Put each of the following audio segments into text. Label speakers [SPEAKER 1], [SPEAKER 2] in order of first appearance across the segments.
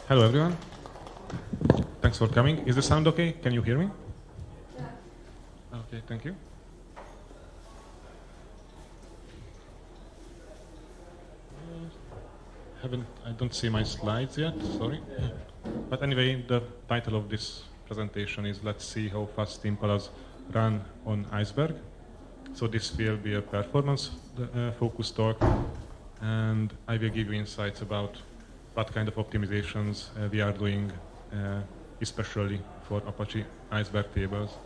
[SPEAKER 1] Hello everyone. Thanks for coming. Is the sound okay? Can you hear me? Yeah. Okay, thank you. I don't see my slides yet, sorry. But anyway, the title of this presentation is Let's see how fast Impalas run on Iceberg. So this will be a performance focused talk, and I will give you insights about what kind of optimizations we are doing, especially for Apache Iceberg tables.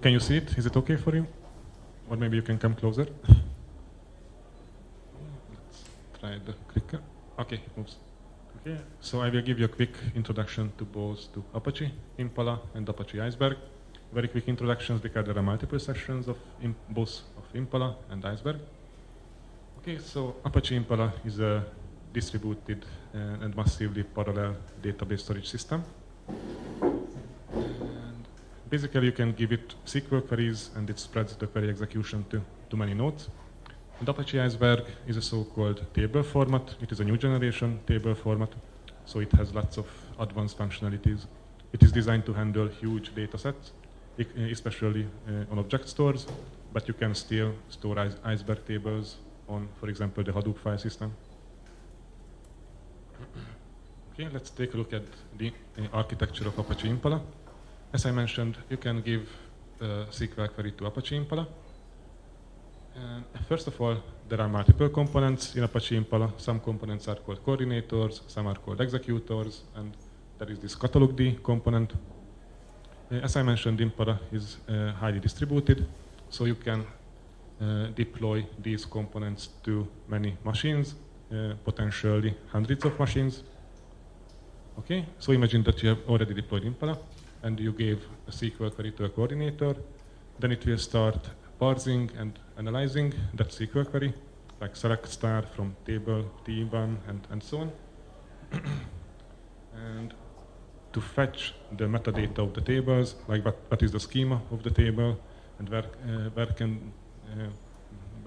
[SPEAKER 1] Can you see it? Is it okay for you? Or maybe you can come closer. Let's try the clicker. Okay, it moves. Okay, so I will give you a quick introduction to both to Apache Impala and Apache Iceberg. Very quick introductions because there are multiple sessions of both of Impala and Iceberg. Okay, so Apache Impala is a distributed and massively parallel database storage system. Basically, you can give it SQL queries, and it spreads the query execution to many nodes. And Apache Iceberg is a so-called table format. It is a new generation table format, so it has lots of advanced functionalities. It is designed to handle huge data sets, especially on object stores, but you can still store Iceberg tables on, for example, the Hadoop file system. Okay, let's take a look at the architecture of Apache Impala. As I mentioned, you can give a SQL query to Apache Impala. And first of all, there are multiple components in Apache Impala. Some components are called coordinators, some are called executors, and there is this catalog D component. As I mentioned, Impala is highly distributed, so you can deploy these components to many machines, potentially hundreds of machines. Okay, so imagine that you have already deployed Impala, and you gave a SQL query to a coordinator, then it will start parsing and analyzing that SQL query, like select star from table T1 and so on. And to fetch the metadata of the tables, like what is the schema of the table, and where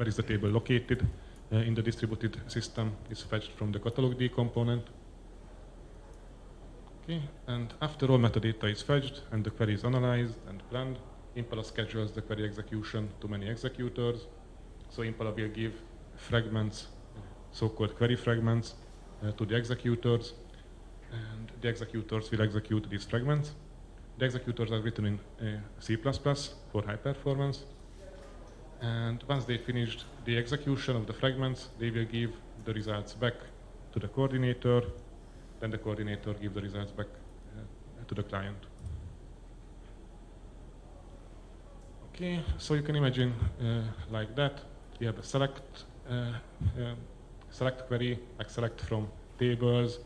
[SPEAKER 1] is the table located in the distributed system, is fetched from the catalog D component. Okay, and after all metadata is fetched and the query is analyzed and planned, Impala schedules the query execution to many executors. So Impala will give fragments, so-called query fragments, to the executors, and the executors will execute these fragments. The executors are written in C++ for high performance. And once they finished the execution of the fragments, they will give the results back to the coordinator. Then the coordinator gives the results back to the client. Okay, so you can imagine like that. You have a select query, like select from tables,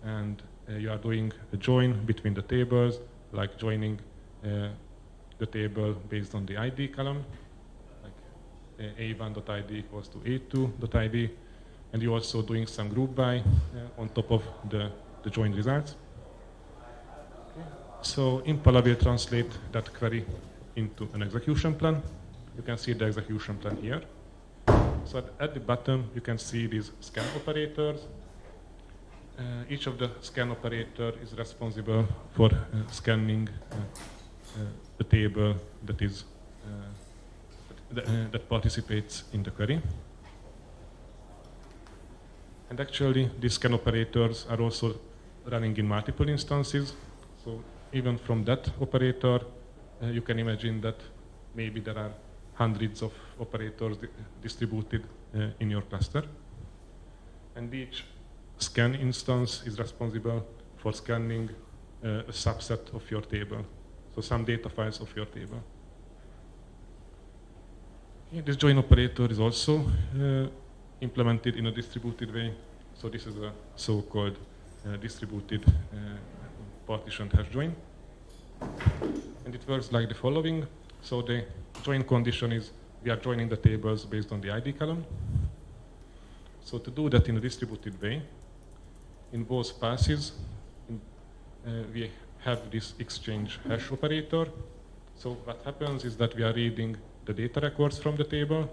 [SPEAKER 1] and you are doing a join between the tables, like joining the table based on the ID column, like a1.id equals to a2.id. And you're also doing some group by on top of the joined results. Okay. So Impala will translate that query into an execution plan. You can see the execution plan here. So at the bottom, you can see these scan operators. Each of the scan operator is responsible for scanning the table that is that participates in the query. And actually, these scan operators are also running in multiple instances. So even from that operator, you can imagine that maybe there are hundreds of operators distributed in your cluster. And each scan instance is responsible for scanning a subset of your table. So some data files of your table. Okay, this join operator is also implemented in a distributed way. So this is a so-called distributed partitioned hash join. And it works like the following. So the join condition is we are joining the tables based on the ID column. So to do that in a distributed way, in both passes, we have this exchange hash operator. So what happens is that we are reading the data records from the table.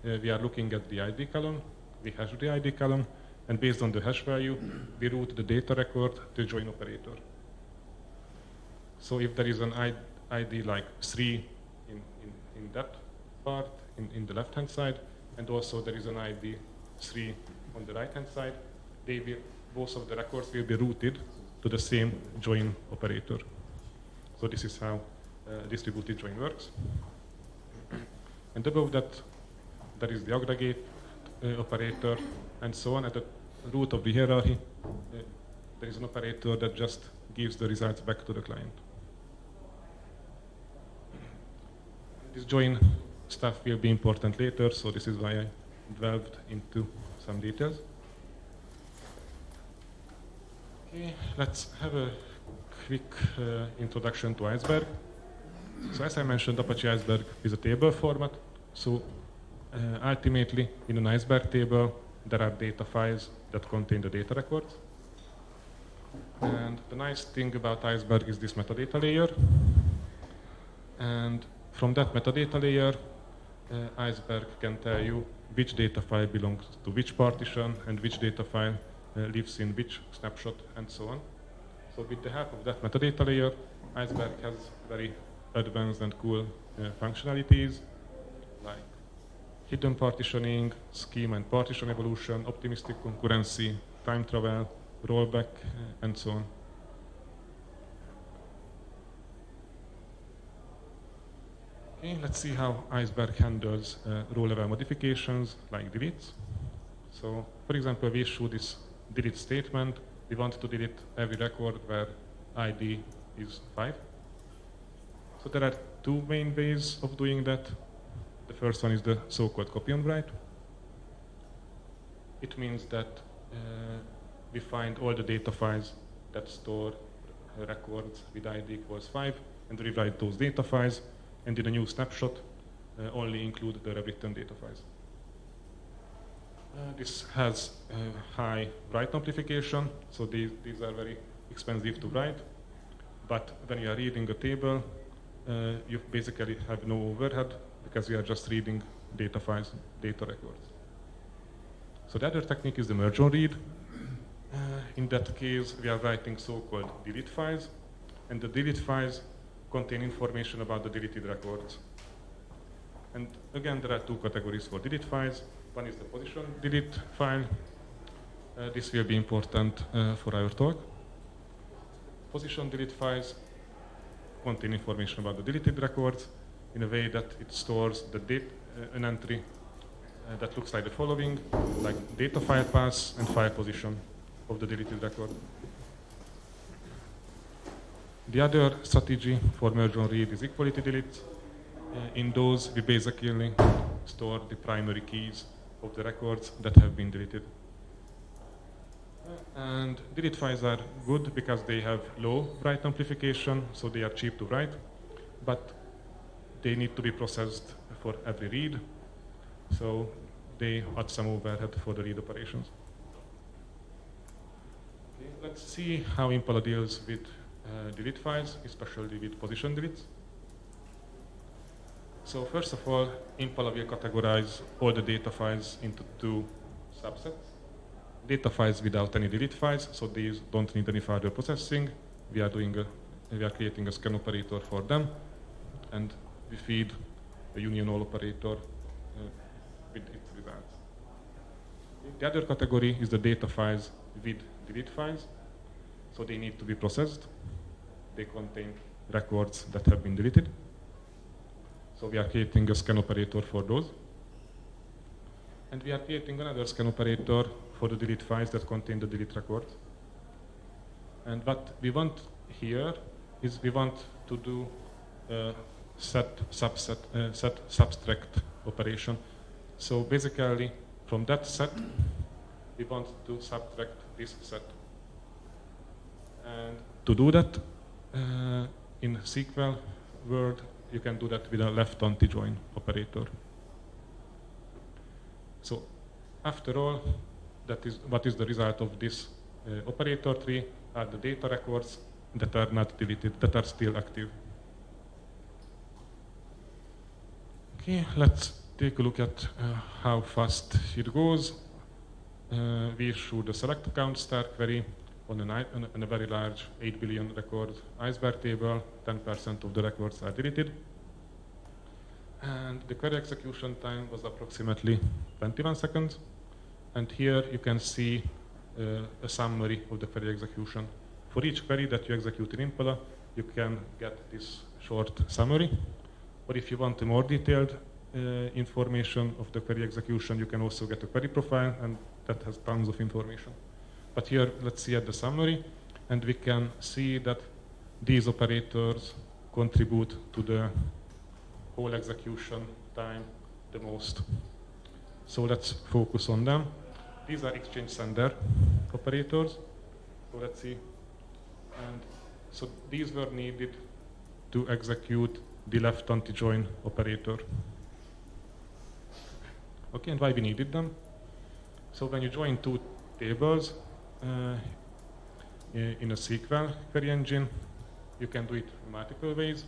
[SPEAKER 1] We are looking at the ID column. We hash the ID column. And based on the hash value, we route the data record to join operator. So if there is an ID like 3 in that part, in the left-hand side, and also there is an ID 3 on the right-hand side, both of the records will be routed to the same join operator. So this is how distributed join works. And above that, there is the aggregate operator, and so on. At the root of the hierarchy, there is an operator that just gives the results back to the client. This join stuff will be important later, so this is why I delved into some details. Okay, let's have a quick introduction to Iceberg. So as I mentioned, Apache Iceberg is a table format. So ultimately, in an Iceberg table, there are data files that contain the data records. And the nice thing about Iceberg is this metadata layer. And from that metadata layer, Iceberg can tell you which data file belongs to which partition and which data file lives in which snapshot and so on. So with the help of that metadata layer, Iceberg has very advanced and cool functionalities like hidden partitioning, schema and partition evolution, optimistic concurrency, time travel, rollback, and so on. Okay, let's see how Iceberg handles row-level modifications like deletes. So, for example, we issue this delete statement. We want to delete every record where ID is 5. So there are two main ways of doing that. The first one is the so-called copy on write. It means that we find all the data files that store records with ID equals 5 and rewrite those data files, and in a new snapshot only include the rewritten data files. This has high write amplification, so these are very expensive to write, but when you are reading a table, you basically have no overhead because you are just reading data files, data records. So the other technique is the merge on read. In that case, we are writing so-called delete files, and the delete files contain information about the deleted records. And again, there are two categories for delete files. One is the position delete file. This will be important for our talk. Position delete files contain information about the deleted records in a way that it stores an entry that looks like the following, like data file path and file position of the deleted record. The other strategy for merge on read is equality delete. In those, we basically store the primary keys of the records that have been deleted. And delete files are good because they have low write amplification, so they are cheap to write, but they need to be processed for every read, so they add some overhead for the read operations. Okay, let's see how Impala deals with delete files, especially with position deletes. So first of all, Impala will categorize all the data files into two subsets. Data files without any delete files, so these don't need any further processing. We are creating a scan operator for them, and we feed a union all operator with its results. The other category is the data files with delete files, so they need to be processed. They contain records that have been deleted. So we are creating a scan operator for those. And we are creating another scan operator for the delete files that contain the delete records. And what we want here is we want to do a set subtract operation. So basically, from that set, we want to subtract this set. And to do that, in SQL world, you can do that with a left anti-join operator. So after all, that is what is the result of this operator tree are the data records that are not deleted, that are still active. Okay, let's take a look at how fast it goes. We issue the select account star query on a very large 8 billion record Iceberg table. 10% of the records are deleted. And the query execution time was approximately 21 seconds. And here you can see a summary of the query execution. For each query that you execute in Impala, you can get this short summary. Or if you want a more detailed information of the query execution, you can also get a query profile, and that has tons of information. But here, let's see at the summary, and we can see that these operators contribute to the whole execution time the most. So let's focus on them. These are exchange sender operators. So let's see. And so these were needed to execute the left anti-join operator. Okay, and why we needed them? So when you join two tables in a SQL query engine, you can do it in multiple ways.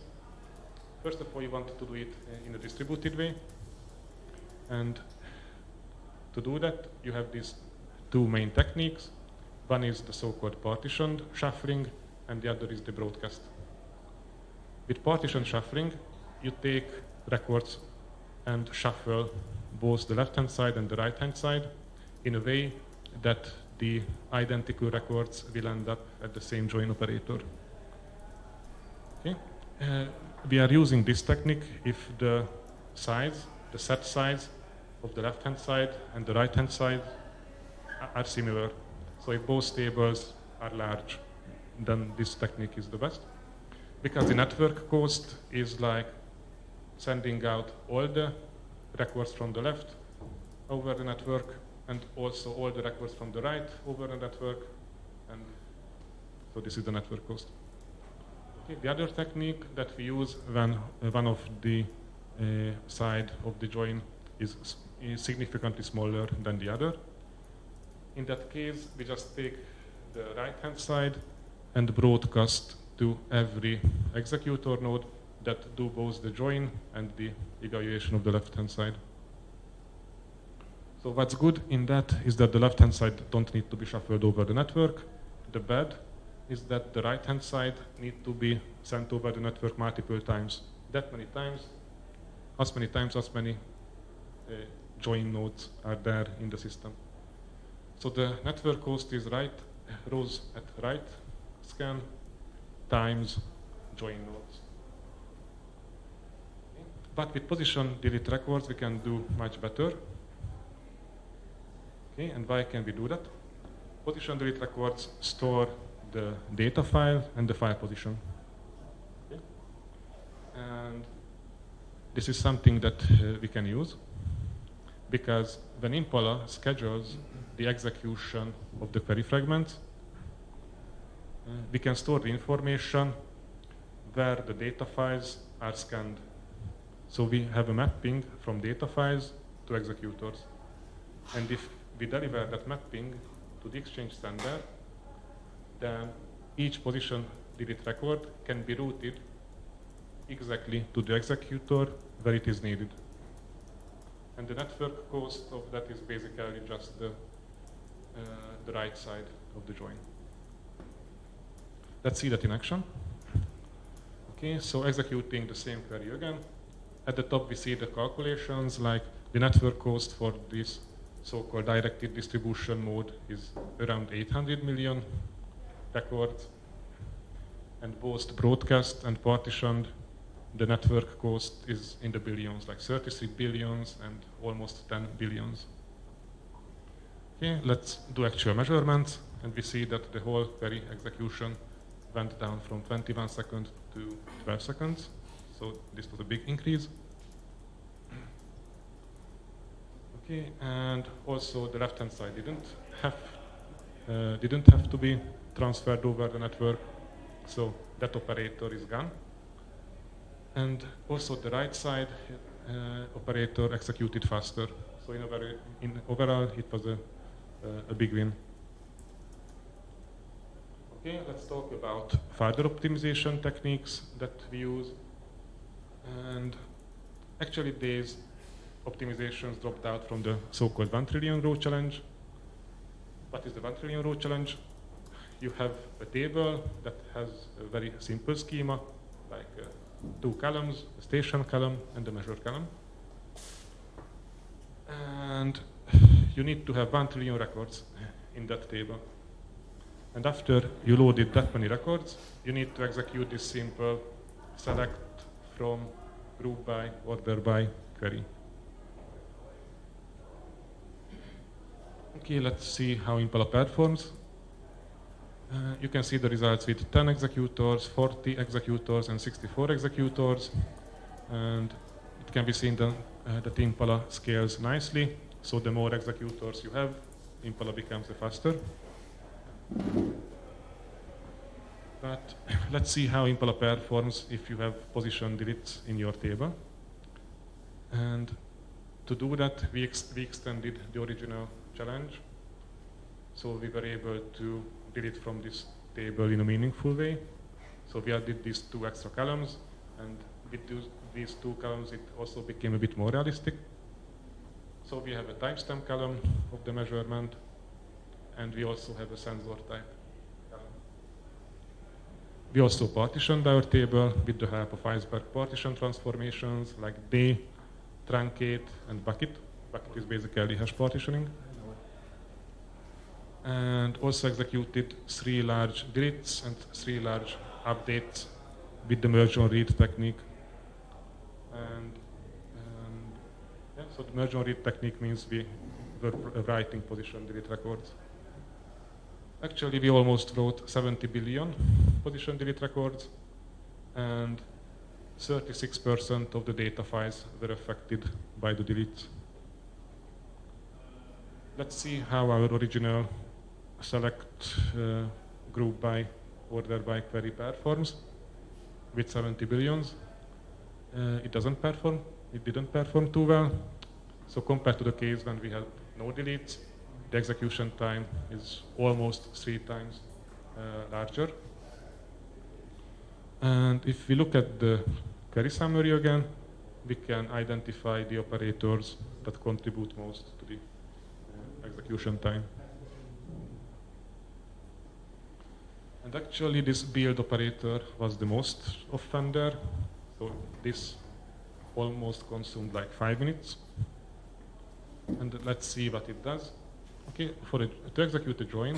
[SPEAKER 1] First of all, you want to do it in a distributed way. And to do that, you have these two main techniques. One is the so-called partitioned shuffling, and the other is the broadcast. With partition shuffling, you take records and shuffle both the left-hand side and the right-hand side in a way that the identical records will end up at the same join operator. Okay? We are using this technique if the size, the set size of the left-hand side and the right-hand side are similar. So if both tables are large, then this technique is the best. Because the network cost is like sending out all the records from the left over the network and also all the records from the right over the network. And so this is the network cost. Okay, the other technique that we use when one of the side of the join is significantly smaller than the other. In that case, we just take the right-hand side and broadcast to every executor node that do both the join and the evaluation of the left-hand side. So what's good in that is that the left-hand side don't need to be shuffled over the network. The bad is that the right-hand side need to be sent over the network multiple times. That many times as many join nodes are there in the system. So the network host is right, rows at right scan times join nodes. Okay. But with position delete records, we can do much better. Okay, and why can we do that? Position delete records store the data file and the file position. Okay. And this is something that we can use because when Impala schedules the execution of the query fragments, we can store the information where the data files are scanned. So we have a mapping from data files to executors. And if we deliver that mapping to the exchange sender, then each position delete record can be routed exactly to the executor where it is needed. And the network cost of that is basically just the right side of the join. Let's see that in action. Okay, so executing the same query again. At the top we see the calculations, like the network cost for this so-called directed distribution mode is around 800 million records. And both broadcast and partitioned, the network cost is in the billions, like 33 billions and almost 10 billions. Okay, let's do actual measurements, and we see that the whole query execution went down from 21 seconds to 12 seconds. So this was a big increase. Okay, and also the left-hand side didn't have to be transferred over the network, so that operator is gone. And also the right side operator executed faster. So in overall, it was a big win. Okay, let's talk about further optimization techniques that we use. And actually, these optimizations dropped out from the so-called 1 trillion row challenge. What is the 1 trillion row challenge? You have a table that has a very simple schema, like two columns, a station column and a measure column. And you need to have 1 trillion records in that table. And after you loaded that many records, you need to execute this simple select from, group by, order by query. Okay, let's see how Impala performs. You can see the results with 10 executors, 40 executors, and 64 executors. And it can be seen that Impala scales nicely. So the more executors you have, Impala becomes faster. But let's see how Impala performs if you have position deletes in your table. And to do that, we extended the original challenge. So we were able to delete from this table in a meaningful way. So we added these two extra columns, and with these two columns, it also became a bit more realistic. So we have a timestamp column of the measurement, and we also have a sensor type column. We also partitioned our table with the help of Iceberg partition transformations like day, truncate, and bucket. Bucket is basically hash partitioning. And also executed 3 large deletes and 3 large updates with the merge on read technique. And yeah, so the merge on read technique means we were writing position delete records. Actually, we almost wrote 70 billion position delete records, and 36% of the data files were affected by the deletes. Let's see how our original select group by, order by query performs with 70 billions. It didn't perform too well. So compared to the case when we had no deletes, the execution time is almost 3 times larger. And if we look at the query summary again, we can identify the operators that contribute most to the execution time. And actually, this build operator was the most offender. So this almost consumed like 5 minutes. And let's see what it does. Okay, to execute a join,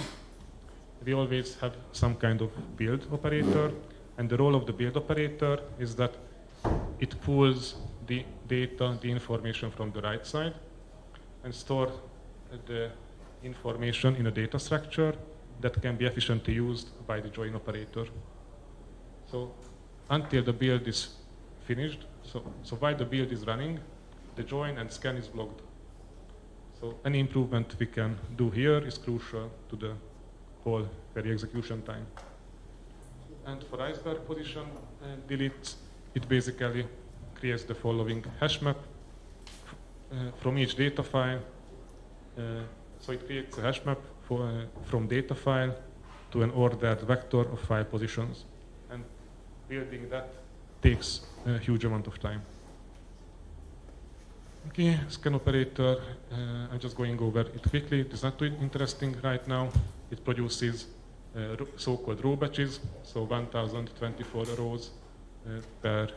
[SPEAKER 1] we always have some kind of build operator. And the role of the build operator is that it pulls the data, the information from the right side, and store the information in a data structure that can be efficiently used by the join operator. So until the build is finished, so while the build is running, the join and scan is blocked. So any improvement we can do here is crucial to the whole query execution time. And for Iceberg position delete, it basically creates the following hash map from each data file. So it creates a hash map from data file to an ordered vector of file positions. And building that takes a huge amount of time. Okay, scan operator, I'm just going over it quickly. It is not too interesting right now. It produces so-called row batches, so 1024 rows per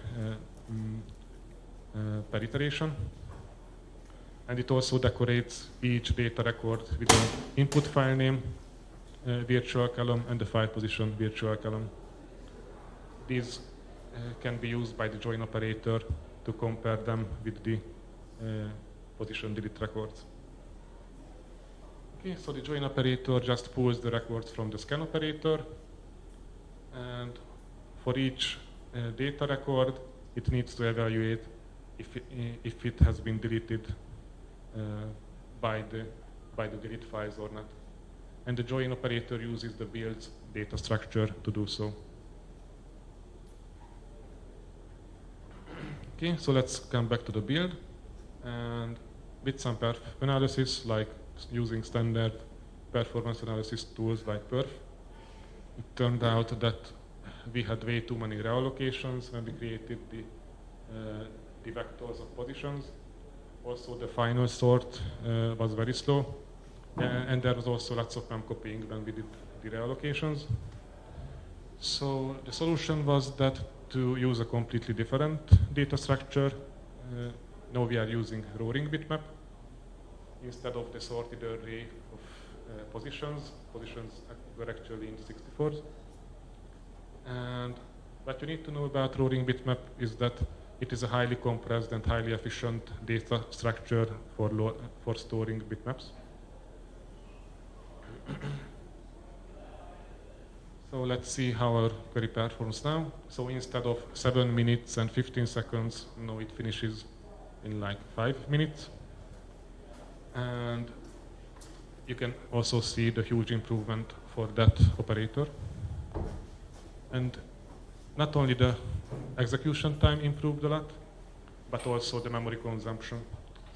[SPEAKER 1] iteration. And it also decorates each data record with an input file name, virtual column, and the file position virtual column. These can be used by the join operator to compare them with the position delete records. Okay, so the join operator just pulls the records from the scan operator, and for each data record, it needs to evaluate if it has been deleted by the delete files or not. And the join operator uses the build's data structure to do so. Okay, so let's come back to the build, and with some perf analysis, like using standard performance analysis tools like perf, it turned out that we had way too many reallocations when we created the vectors of positions. Also, the final sort was very slow, and there was also lots of mem copying when we did the reallocations. So the solution was that to use a completely different data structure. Now we are using roaring bitmap instead of the sorted array of positions. Positions were actually in 64s. And what you need to know about roaring bitmap is that it is a highly compressed and highly efficient data structure for storing bitmaps. So let's see how our query performs now. So instead of 7 minutes and 15 seconds, now it finishes in like 5 minutes. And you can also see the huge improvement for that operator. And not only the execution time improved a lot, but also the memory consumption.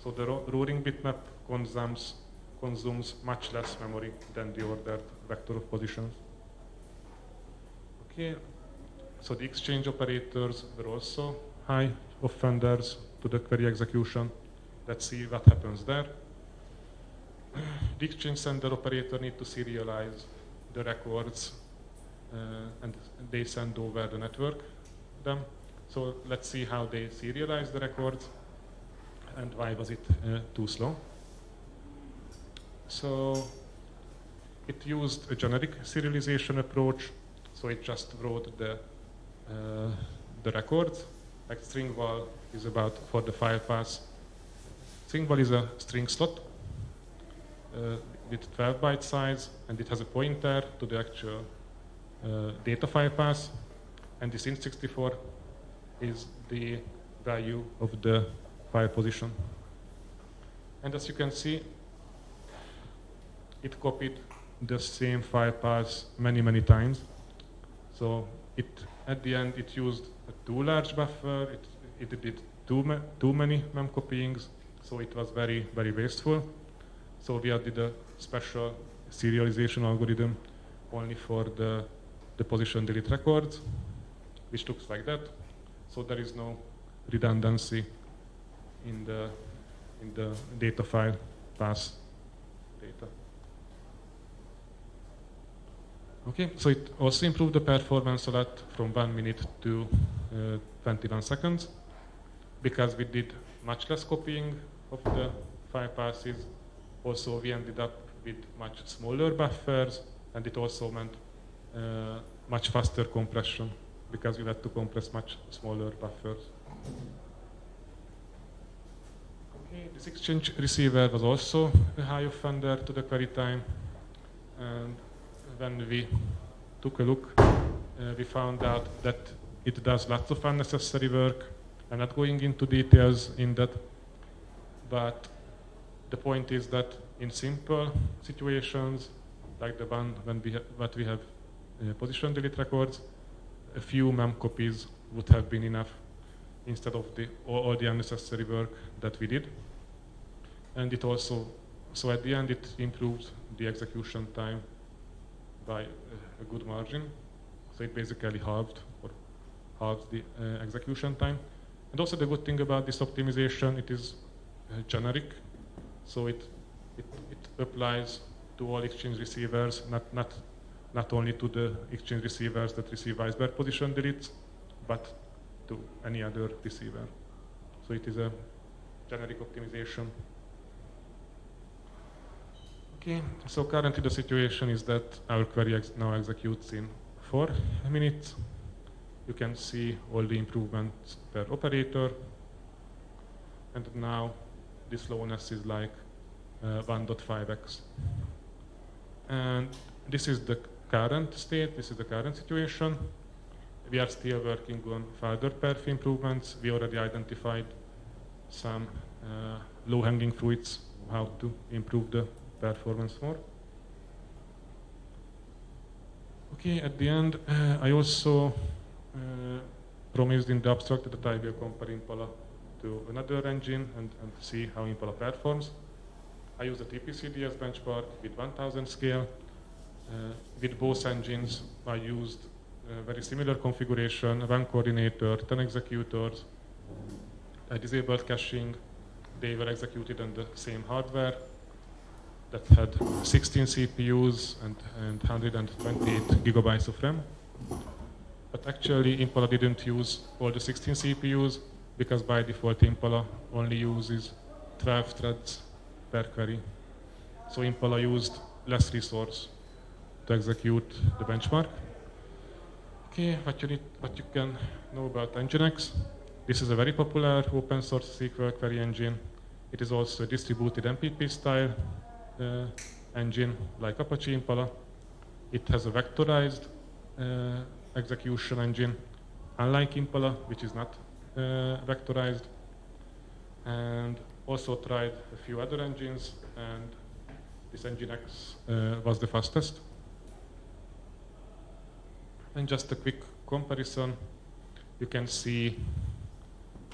[SPEAKER 1] So the roaring bitmap consumes much less memory than the ordered vector of positions. Okay, so the exchange operators were also high offenders to the query execution. Let's see what happens there. The exchange sender operator need to serialize the records and they send over the network them. So let's see how they serialize the records and why was it too slow. So it used a generic serialization approach. So it just wrote the records. Like string val is about for the file path. String val is a string slot with 12 byte size, and it has a pointer to the actual data file path. And this int64 is the value of the file position. And as you can see, it copied the same file path many times. So at the end, it used a too large buffer. It did too many mem copyings. So it was very wasteful. So we added a special serialization algorithm only for the position delete records, which looks like that. So there is no redundancy in the data file path data. Okay, so it also improved the performance a lot from 1 minute to 21 seconds because we did much less copying of the file passes. Also, we ended up with much smaller buffers, and it also meant much faster compression because we had to compress much smaller buffers. Okay, this exchange receiver was also a high offender to the query time. And when we took a look, we found out that it does lots of unnecessary work. I'm not going into details in that, but the point is that in simple situations, like the one when we have position delete records, a few mem copies would have been enough instead of all the unnecessary work that we did. And it also, so at the end, it improved the execution time by a good margin. So it basically halved the execution time. And also the good thing about this optimization, it is generic. So it applies to all exchange receivers, not only to the exchange receivers that receive Iceberg position deletes, but to any other receiver. So it is a generic optimization. Okay, so currently the situation is that our query now executes in 4 minutes. You can see all the improvements per operator. And now the slowness is like 1.5x. And this is the current state, this is the current situation. We are still working on further perf improvements. We already identified some low-hanging fruits how to improve the performance more. Okay, at the end, I also promised in the abstract that I will compare Impala to another engine and see how Impala performs. I use the TPCDS benchmark with 1000 scale. With both engines, I used a very similar configuration, one coordinator, 10 executors. I disabled caching. They were executed on the same hardware that had 16 CPUs and 128 gigabytes of RAM. But actually, Impala didn't use all the 16 CPUs because by default, Impala only uses 12 threads per query. So Impala used less resource to execute the benchmark. Okay, what you can know about Nginx. This is a very popular open source SQL query engine. It is also a distributed MPP style engine like Apache Impala. It has a vectorized execution engine, unlike Impala, which is not vectorized. And also tried a few other engines, and this Nginx was the fastest. And just a quick comparison, you can see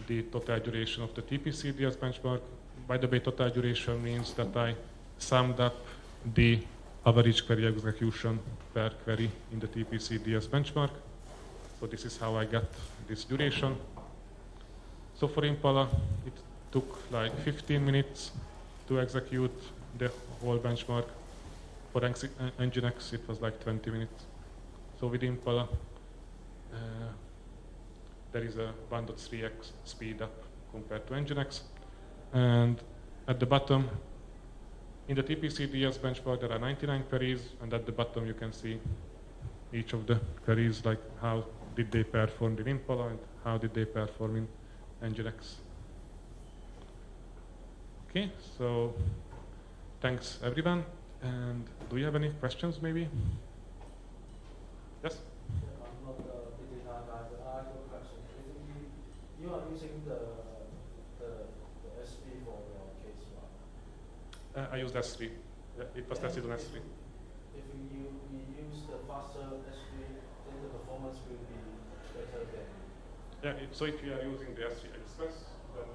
[SPEAKER 1] the total duration of the TPCDS benchmark. By the way, total duration means that I summed up the average query execution per query in the TPCDS benchmark. So this is how I got this duration. So for Impala, it took like 15 minutes to execute the whole benchmark. For Nginx, it was like 20 minutes. So with Impala, there is a 1.3x speed up compared to Nginx. And at the bottom, in the TPCDS benchmark, there are 99 queries, and at the bottom you can see each of the queries, like how did they perform in Impala and how did they perform in Nginx. Okay, so thanks everyone. And do you have any questions maybe? Yes?
[SPEAKER 2] I'm not a big data guy, but I have a question. Basically, you are using the S3 for your case, right?
[SPEAKER 1] I used S3. Yeah, it was tested on S3.
[SPEAKER 2] If you use the faster S3, then the performance will be better than.
[SPEAKER 1] Yeah, so if you are using the S3 Express, then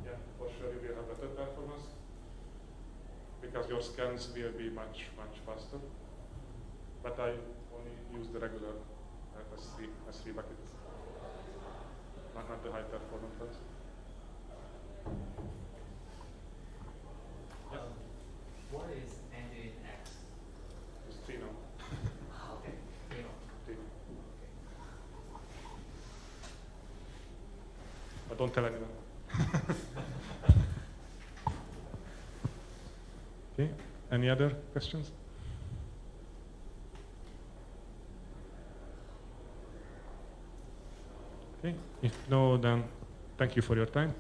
[SPEAKER 1] yeah, for sure you will have better performance because your scans will be much faster. But I only use the regular S3 buckets, not the high performance ones. Yes?
[SPEAKER 3] What is Nginx?
[SPEAKER 1] It's 3 now.
[SPEAKER 3] Okay, you know.
[SPEAKER 1] 3 now.
[SPEAKER 3] Okay.
[SPEAKER 1] But don't tell anyone. Okay, any other questions? Okay, if no, then thank you for your time.